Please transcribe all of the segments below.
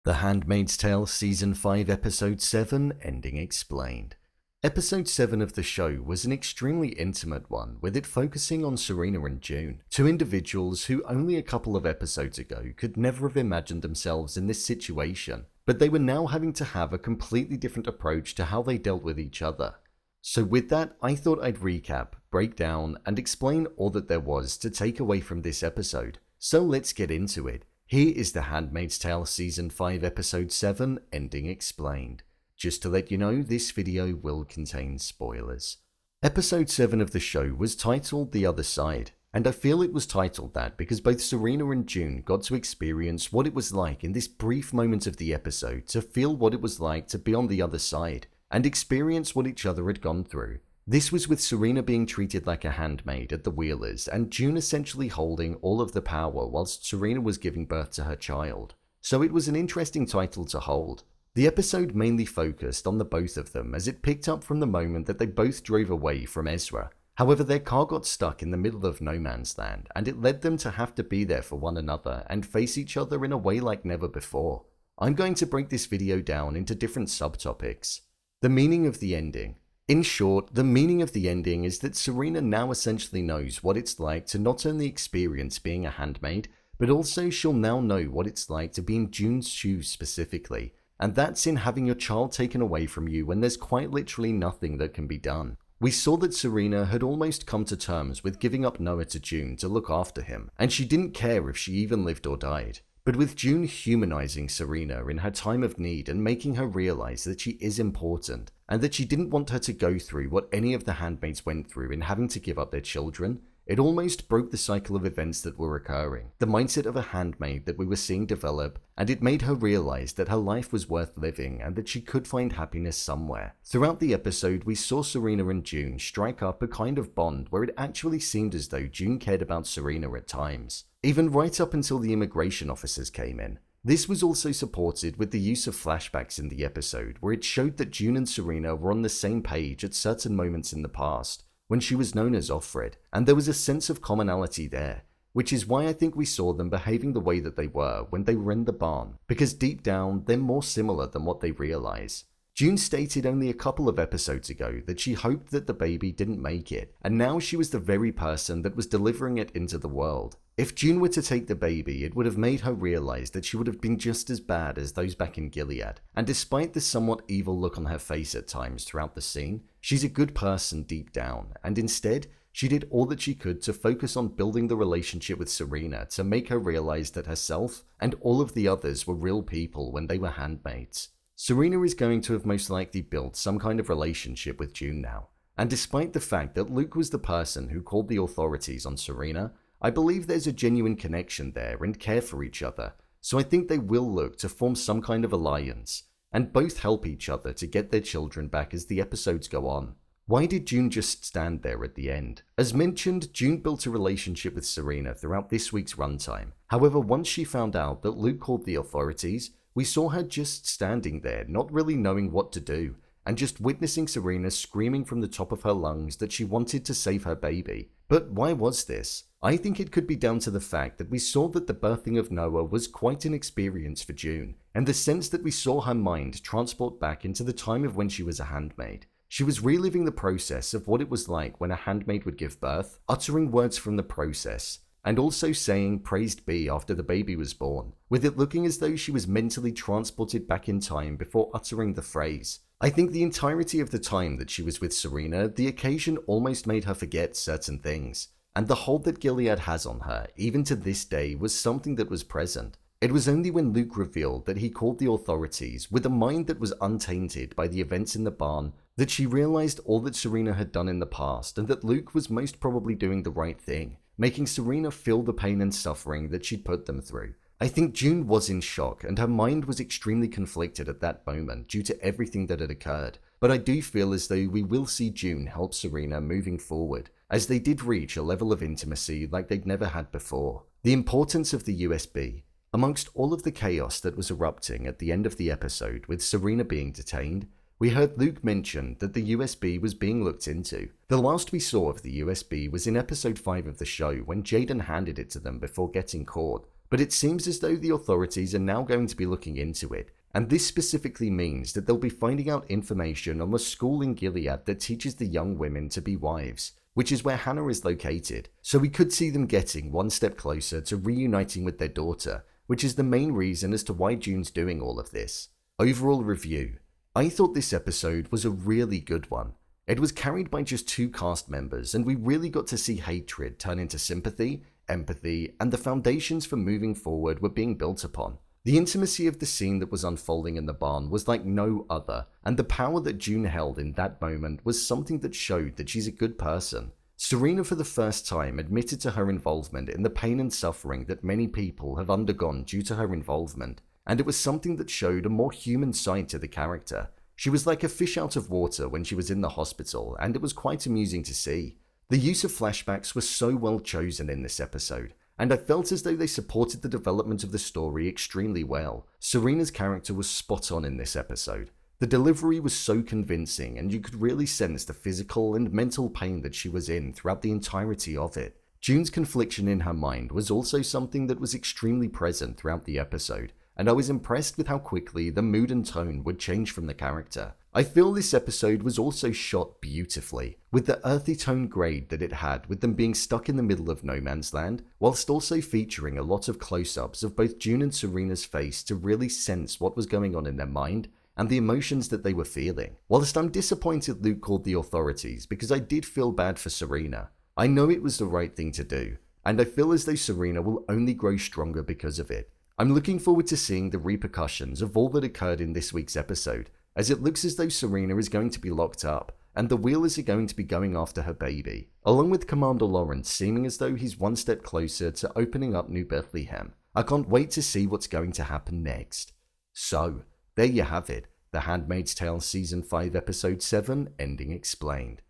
The Handmaid's Tale Season 5 Episode 7 Ending Explained. Episode 7 of the show was an extremely intimate one, with it focusing on Serena and June, two individuals who only a couple of episodes ago could never have imagined themselves in this situation, but they were now having to have a completely different approach to how they dealt with each other. So with that, I thought I'd recap, break down, and explain all that there was to take away from this episode. So let's get into it. Here is The Handmaid's Tale Season 5 Episode 7 Ending Explained. Just to let you know, this video will contain spoilers. Episode 7 of the show was titled The Other Side, and I feel it was titled that because both Serena and June got to experience what it was like in this brief moment of the episode to feel what it was like to be on the other side, and experience what each other had gone through. This was with Serena being treated like a handmaid at the Wheelers and June essentially holding all of the power whilst Serena was giving birth to her child. So it was an interesting title to hold. The episode mainly focused on the both of them as it picked up from the moment that they both drove away from Ezra. However, their car got stuck in the middle of no man's land and it led them to have to be there for one another and face each other in a way like never before. I'm going to break this video down into different subtopics. The meaning of the ending. In short, the meaning of the ending is that Serena now essentially knows what it's like to not only experience being a handmaid, but also she'll now know what it's like to be in June's shoes specifically, and that's in having your child taken away from you when there's quite literally nothing that can be done. We saw that Serena had almost come to terms with giving up Noah to June to look after him, and she didn't care if she even lived or died. But with June humanizing Serena in her time of need and making her realize that she is important, and that she didn't want her to go through what any of the handmaids went through in having to give up their children, it almost broke the cycle of events that were occurring, the mindset of a handmaid that we were seeing develop, and it made her realize that her life was worth living and that she could find happiness somewhere. Throughout the episode, we saw Serena and June strike up a kind of bond where it actually seemed as though June cared about Serena at times, even right up until the immigration officers came in. This was also supported with the use of flashbacks in the episode where it showed that June and Serena were on the same page at certain moments in the past, when she was known as Offred, and there was a sense of commonality there, which is why I think we saw them behaving the way that they were when they were in the barn, because deep down they're more similar than what they realize. June stated only a couple of episodes ago that she hoped that the baby didn't make it, and now she was the very person that was delivering it into the world. If June were to take the baby, it would have made her realize that she would have been just as bad as those back in Gilead, and despite the somewhat evil look on her face at times throughout the scene, she's a good person deep down, and instead, she did all that she could to focus on building the relationship with Serena to make her realize that herself and all of the others were real people when they were handmaids. Serena is going to have most likely built some kind of relationship with June now, and despite the fact that Luke was the person who called the authorities on Serena, I believe there's a genuine connection there and care for each other, so I think they will look to form some kind of alliance, and both help each other to get their children back as the episodes go on. Why did June just stand there at the end? As mentioned, June built a relationship with Serena throughout this week's runtime. However, once she found out that Luke called the authorities, we saw her just standing there, not really knowing what to do, and just witnessing Serena screaming from the top of her lungs that she wanted to save her baby. But why was this? I think it could be down to the fact that we saw that the birthing of Noah was quite an experience for June, and the sense that we saw her mind transport back into the time of when she was a handmaid. She was reliving the process of what it was like when a handmaid would give birth, uttering words from the process, and also saying praised be after the baby was born, with it looking as though she was mentally transported back in time before uttering the phrase. I think the entirety of the time that she was with Serena, the occasion almost made her forget certain things, and the hold that Gilead has on her, even to this day, was something that was present. It was only when Luke revealed that he called the authorities with a mind that was untainted by the events in the barn that she realized all that Serena had done in the past and that Luke was most probably doing the right thing, making Serena feel the pain and suffering that she'd put them through. I think June was in shock and her mind was extremely conflicted at that moment due to everything that had occurred, but I do feel as though we will see June help Serena moving forward, as they did reach a level of intimacy like they'd never had before. The importance of the USB. Amongst all of the chaos that was erupting at the end of the episode with Serena being detained, we heard Luke mention that the USB was being looked into. The last we saw of the USB was in episode 5 of the show when Jaden handed it to them before getting caught, but it seems as though the authorities are now going to be looking into it, and this specifically means that they'll be finding out information on the school in Gilead that teaches the young women to be wives, which is where Hannah is located, so we could see them getting one step closer to reuniting with their daughter, which is the main reason as to why June's doing all of this. Overall review. I thought this episode was a really good one. It was carried by just 2 cast members, and we really got to see hatred turn into sympathy, empathy, and the foundations for moving forward were being built upon. The intimacy of the scene that was unfolding in the barn was like no other, and the power that June held in that moment was something that showed that she's a good person. Serena for the first time admitted to her involvement in the pain and suffering that many people have undergone due to her involvement, and it was something that showed a more human side to the character. She was like a fish out of water when she was in the hospital, and it was quite amusing to see. The use of flashbacks was so well chosen in this episode, and I felt as though they supported the development of the story extremely well. Serena's character was spot on in this episode. The delivery was so convincing, and you could really sense the physical and mental pain that she was in throughout the entirety of it. June's confliction in her mind was also something that was extremely present throughout the episode, and I was impressed with how quickly the mood and tone would change from the character. I feel this episode was also shot beautifully, with the earthy tone grade that it had with them being stuck in the middle of no man's land, whilst also featuring a lot of close-ups of both June and Serena's face to really sense what was going on in their mind and the emotions that they were feeling. Whilst I'm disappointed Luke called the authorities because I did feel bad for Serena, I know it was the right thing to do, and I feel as though Serena will only grow stronger because of it. I'm looking forward to seeing the repercussions of all that occurred in this week's episode, as it looks as though Serena is going to be locked up, and the Wheelers are going to be going after her baby, along with Commander Lawrence seeming as though he's one step closer to opening up New Bethlehem. I can't wait to see what's going to happen next. So, there you have it, The Handmaid's Tale Season 5 Episode 7, Ending Explained.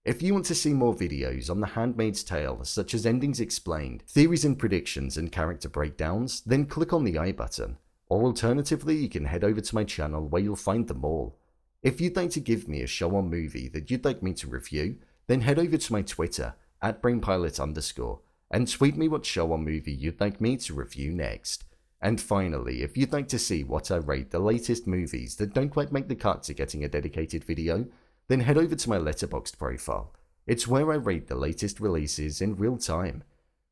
If you want to see more videos on The Handmaid's Tale, such as endings explained, theories and predictions, and character breakdowns, then click on the I button. Or alternatively, you can head over to my channel where you'll find them all. If you'd like to give me a show or movie that you'd like me to review, then head over to my Twitter, @BrainPilot_, and tweet me what show or movie you'd like me to review next. And finally, if you'd like to see what I rate the latest movies that don't quite make the cut to getting a dedicated video, then head over to my Letterboxd profile. It's where I rate the latest releases in real time.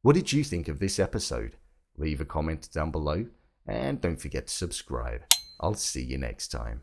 What did you think of this episode? Leave a comment down below, and don't forget to subscribe. I'll see you next time.